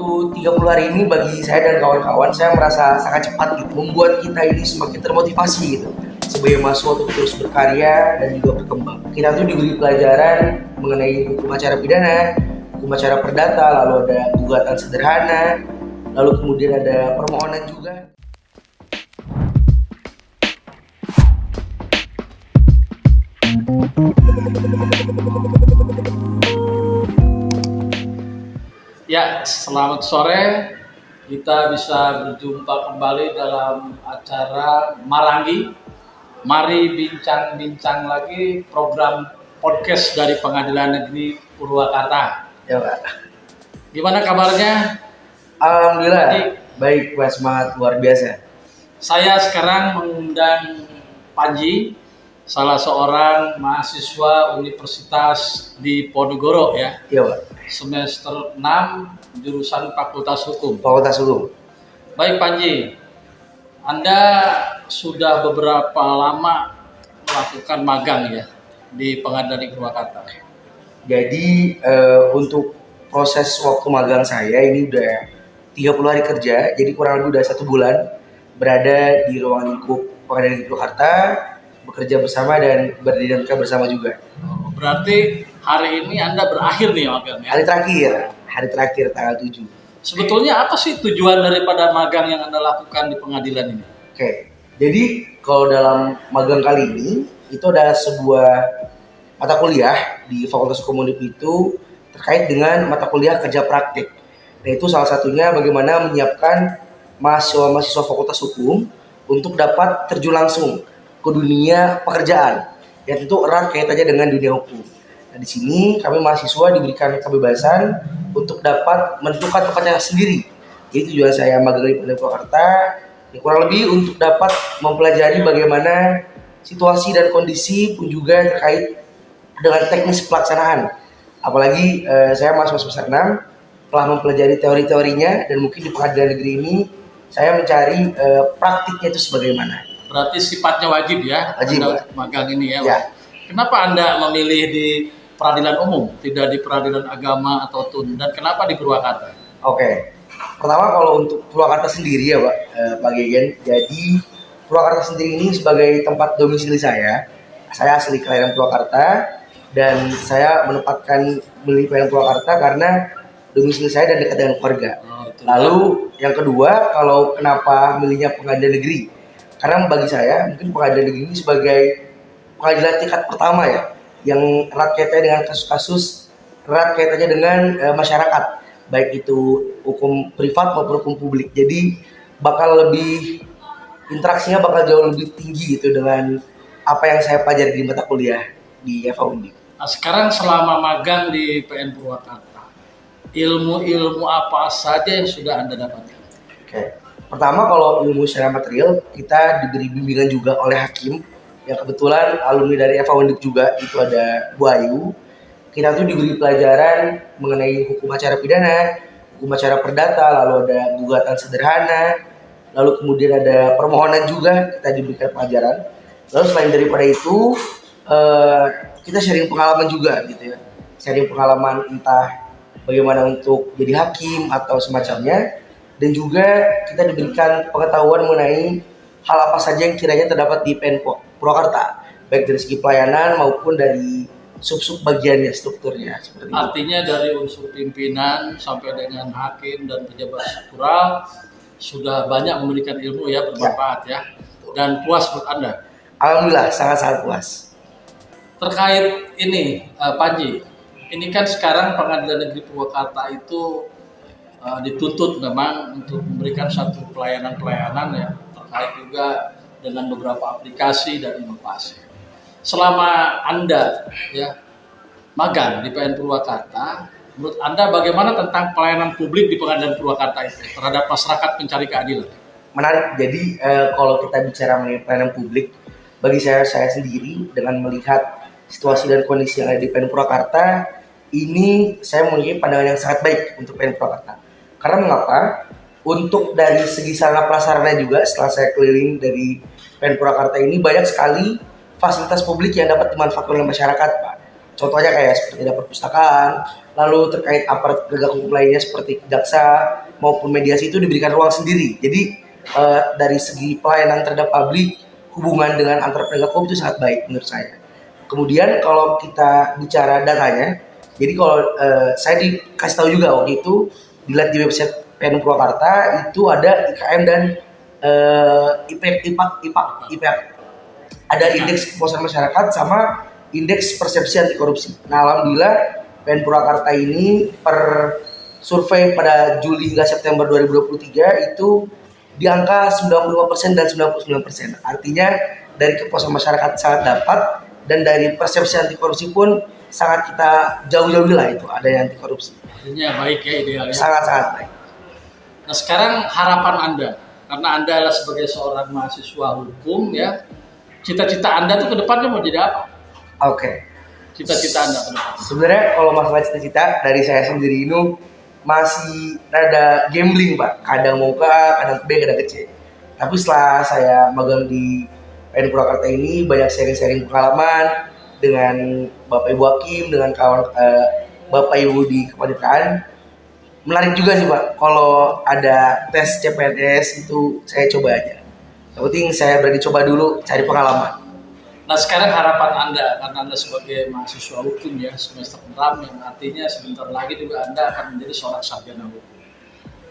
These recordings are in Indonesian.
30 hari ini bagi saya dan kawan-kawan, saya merasa sangat cepat gitu, membuat kita ini semakin termotivasi gitu sebagai mahasiswa untuk terus berkarya dan juga berkembang. Kita tuh diberi pelajaran mengenai hukum acara pidana, hukum acara perdata, lalu ada gugatan sederhana, lalu kemudian ada permohonan juga. Ya, selamat sore. Kita bisa berjumpa kembali dalam acara Marangi. Mari bincang-bincang lagi program podcast dari Pengadilan Negeri Purwakarta. Ya Pak. Gimana kabarnya? Alhamdulillah, baik Pak, semangat luar biasa. Saya sekarang mengundang Panji, salah seorang mahasiswa Universitas di Ponorogo ya. Iya Pak. Semester 6 jurusan Fakultas Hukum. Fakultas Hukum. Baik Panji, Anda sudah beberapa lama melakukan magang ya di Pengadilan Negeri Purwakarta. Jadi untuk proses waktu magang saya ini udah 30 hari kerja, jadi kurang lebih udah 1 bulan berada di ruangan lingkup Pengadilan Negeri Purwakarta, bekerja bersama dan berdinamika bersama juga. Berarti hari ini Anda berakhir nih magangnya? Hari terakhir tanggal 7. Sebetulnya apa sih tujuan daripada magang yang Anda lakukan di pengadilan ini? Oke, jadi kalau dalam magang kali ini itu ada sebuah mata kuliah di Fakultas Hukum Undip itu terkait dengan mata kuliah kerja praktik. Dan itu salah satunya bagaimana menyiapkan mahasiswa-mahasiswa Fakultas Hukum untuk dapat terjun langsung ke dunia pekerjaan. Ya tentu erat kaitannya dengan dunia hukum. Nah, di sini kami mahasiswa diberikan kebebasan untuk dapat menentukan tempatnya sendiri. Jadi tujuan saya magang di Pengadilan Purwakarta ya kurang lebih untuk dapat mempelajari bagaimana situasi dan kondisi pun juga terkait dengan teknis pelaksanaan. Apalagi saya mahasiswa semester 6 telah mempelajari teori-teorinya dan mungkin di pengadilan negeri ini saya mencari praktiknya itu sebagaimana. Berarti sifatnya wajib ya, Wajib, Anda magang ini ya. Ya. Kenapa Anda memilih di peradilan umum, tidak di peradilan agama atau TUN, dan kenapa di Purwakarta? Oke. Pertama kalau untuk Purwakarta sendiri ya Pak Gegen. Jadi Purwakarta sendiri ini sebagai tempat domisili saya asli kelahiran Purwakarta dan saya menempatkan milih Pengadilan Purwakarta karena domisili saya dan dekat dengan keluarga. Lalu yang kedua, kalau kenapa milihnya pengadilan negeri? Karena bagi saya mungkin pengadilan negeri ini sebagai pengadilan tingkat pertama ya, yang erat kaitannya dengan kasus-kasus, erat kaitannya dengan masyarakat, baik itu hukum privat maupun hukum publik. Jadi bakal lebih interaksinya bakal jauh lebih tinggi gitu dengan apa yang saya pelajari di mata kuliah di FH. Nah, sekarang selama magang di PN Purwakarta, ilmu-ilmu apa saja yang sudah Anda dapatkan? Oke. Pertama kalau ilmu secara material kita diberi bimbingan juga oleh hakim yang kebetulan alumni dari FH juga, itu ada Bu Ayu. Kita tuh diberi pelajaran mengenai hukum acara pidana, hukum acara perdata, lalu ada gugatan sederhana, lalu kemudian ada permohonan juga kita diberikan pelajaran. Lalu selain daripada itu kita sharing pengalaman juga gitu ya, sharing pengalaman entah bagaimana untuk jadi hakim atau semacamnya. Dan juga kita diberikan pengetahuan mengenai hal apa saja yang kiranya terdapat di PN Purwakarta, baik dari segi pelayanan maupun dari sub-sub bagiannya, strukturnya. Seperti Artinya itu. Dari unsur pimpinan sampai dengan hakim dan pejabat struktural sudah banyak memberikan ilmu ya, bermanfaat ya. Dan puas menurut Anda? Alhamdulillah, sangat-sangat puas. Terkait ini, Panji, ini kan sekarang Pengadilan Negeri Purwakarta itu dituntut memang untuk memberikan satu pelayanan-pelayanan ya, terkait juga dengan beberapa aplikasi dan inovasi. Selama Anda ya magang di PN Purwakarta, menurut Anda bagaimana tentang pelayanan publik di Pengadilan Purwakarta itu terhadap masyarakat pencari keadilan? Menarik. Jadi kalau kita bicara mengenai pelayanan publik, bagi saya sendiri dengan melihat situasi dan kondisi yang ada di PN Purwakarta, ini saya memiliki pandangan yang sangat baik untuk PN Purwakarta. Karena mengapa? Untuk dari segi sarana prasarana juga, setelah saya keliling dari PN Purwakarta ini banyak sekali fasilitas publik yang dapat dimanfaatkan oleh masyarakat, Pak. Contohnya kayak seperti ada perpustakaan, lalu terkait aparat penegak hukum lainnya seperti jaksa maupun mediasi itu diberikan ruang sendiri. Jadi dari segi pelayanan terhadap publik, hubungan dengan antar penegak hukum itu sangat baik menurut saya. Kemudian kalau kita bicara datanya, jadi kalau saya dikasih tahu juga waktu itu dilihat di website PN Purwakarta itu ada IKM dan IPAK. Ada indeks kepuasan masyarakat sama indeks persepsi anti korupsi. Nah, alhamdulillah PN Purwakarta ini per survei pada Juli hingga September 2023 itu di angka 95% dan 99%. Artinya dari kepuasan masyarakat sangat dapat dan dari persepsi anti korupsi pun sangat kita jauh-jauhi lah itu ada yang anti korupsi. Artinya baik ya idealnya. Sangat-sangat baik. Nah sekarang harapan Anda, karena Anda adalah sebagai seorang mahasiswa hukum ya, cita-cita Anda tuh ke depannya mau jadi apa? Oke. Cita-cita Anda ke depan. Sebenarnya kalau masalah cita-cita dari saya sendiri ini masih rada gambling Pak. Kadang mau ke A, kadang ke B, kadang ke C. Tapi setelah saya magang di PN Purwakarta ini banyak sharing-sharing pengalaman dengan Bapak Ibu Hakim, dengan kawan Bapak Ibu di kepanitiaan. Menarik juga sih Pak, kalau ada tes CPNS itu saya coba aja. Yang penting saya berani coba dulu, cari pengalaman. Nah sekarang harapan Anda, karena Anda sebagai mahasiswa hukum ya, semester 6 yang artinya sebentar lagi juga Anda akan menjadi seorang sarjana hukum.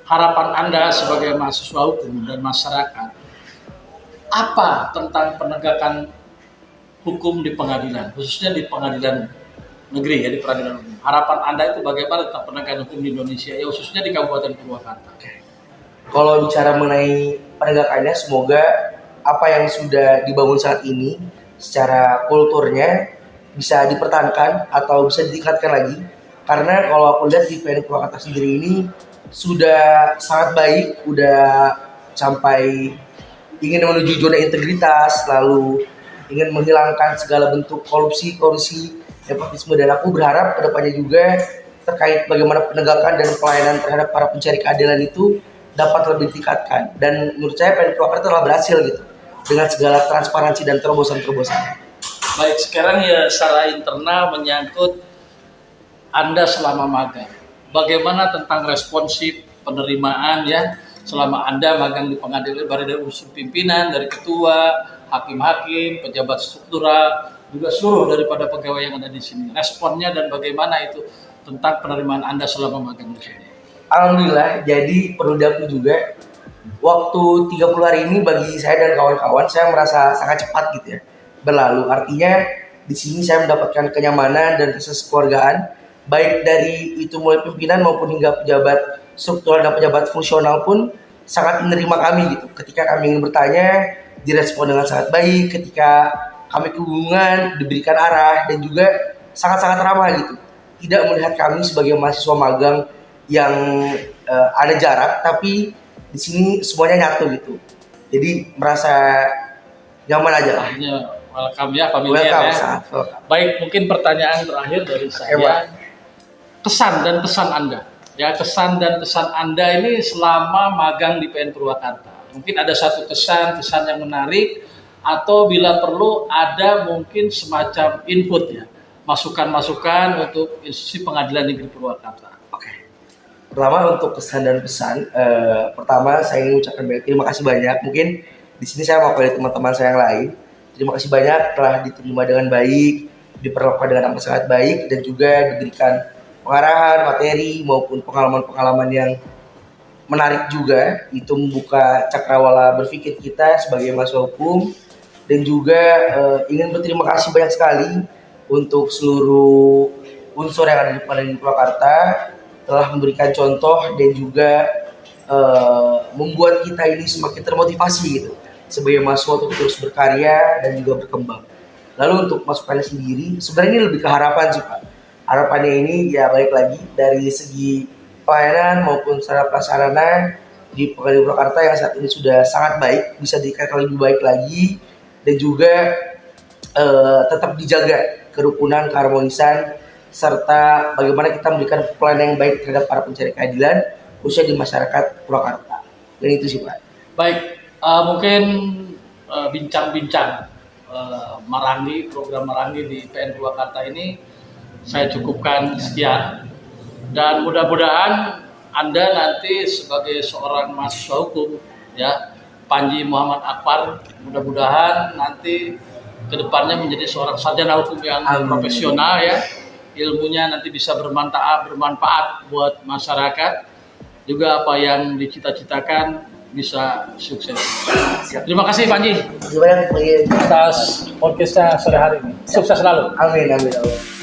Harapan Anda sebagai mahasiswa hukum dan masyarakat, apa tentang penegakan hukum di pengadilan, khususnya di pengadilan negeri ya, di peradilan umum. Harapan Anda itu bagaimana tentang penegakan hukum di Indonesia, ya khususnya di Kabupaten Purwakarta? Kalau bicara mengenai penegakannya, semoga apa yang sudah dibangun saat ini secara kulturnya bisa dipertahankan atau bisa ditingkatkan lagi. Karena kalau aku lihat di PN Purwakarta sendiri ini sudah sangat baik, udah sampai ingin menuju zona integritas, lalu ingin menghilangkan segala bentuk korupsi, nepotisme, dan aku berharap kedepannya juga terkait bagaimana penegakan dan pelayanan terhadap para pencari keadilan itu dapat lebih ditingkatkan. Dan menurut saya PN Purwakarta telah berhasil gitu dengan segala transparansi dan terobosan-terobosannya. Baik, sekarang ya secara internal menyangkut Anda selama magang. Bagaimana tentang responsif penerimaan ya selama Anda magang di pengadilan, dari unsur pimpinan, dari ketua, hakim-hakim, pejabat struktural, juga seluruh daripada pegawai yang ada di sini. Responnya dan bagaimana itu tentang penerimaan Anda selama magang di sini? Alhamdulillah, jadi perlu diakui juga waktu 30 hari ini bagi saya dan kawan-kawan saya merasa sangat cepat gitu ya berlalu. Artinya di sini saya mendapatkan kenyamanan dan kekeluargaan baik dari itu mulai pimpinan maupun hingga pejabat struktural dan pejabat fungsional pun sangat menerima kami gitu. Ketika kami ingin bertanya direspon dengan sangat baik, ketika kami kebingungan diberikan arah dan juga sangat-sangat ramah gitu. Tidak melihat kami sebagai mahasiswa magang yang ada jarak, tapi di sini semuanya nyatu gitu. Jadi merasa nyaman aja lah. Welcome ya, familiar ya. Baik, mungkin pertanyaan terakhir dari saya. Kesan dan pesan Anda. Ya, kesan dan pesan Anda ini selama magang di PN Purwakarta. Mungkin ada satu kesan yang menarik, atau bila perlu ada mungkin semacam input ya, masukan-masukan untuk institusi pengadilan negeri Purwakarta. Pertama untuk kesan dan pesan, pertama saya ingin mengucapkan terima kasih banyak. Mungkin di sini saya mewakili teman-teman saya yang lain. Terima kasih banyak telah diterima dengan baik, diperlakukan dengan amat sangat baik, dan juga diberikan pengarahan, materi maupun pengalaman-pengalaman yang menarik juga. Itu membuka cakrawala berpikir kita sebagai mahasiswa hukum, dan juga ingin berterima kasih banyak sekali untuk seluruh unsur yang ada di Pengadilan Purwakarta telah memberikan contoh dan juga membuat kita ini semakin termotivasi gitu sebagai mahasiswa untuk terus berkarya dan juga berkembang. Lalu untuk masukannya sendiri, sebenarnya ini lebih ke harapan sih Pak. Harapannya ini ya balik lagi dari segi pelayanan maupun sarana prasarana di Pengadilan Purwakarta yang saat ini sudah sangat baik, bisa ditingkatkan lebih baik lagi, dan juga tetap dijaga kerukunan, keharmonisan, serta bagaimana kita memberikan pelayanan yang baik terhadap para pencari keadilan khususnya di masyarakat Purwakarta. Dan itu sih Pak. Baik, mungkin bincang-bincang Marangi, program Marangi di PN Purwakarta ini saya cukupkan sekian. Dan mudah-mudahan Anda nanti sebagai seorang mahasiswa hukum, ya, Panji Muhammad Akbar, mudah-mudahan nanti kedepannya menjadi seorang sarjana hukum yang profesional, ya, ilmunya nanti bisa bermanfaat buat masyarakat, juga apa yang dicita-citakan bisa sukses. Terima kasih Panji Gimana Pak Kiai? atas podcastnya sore hari ini. Sukses selalu. Amin, amin, amin.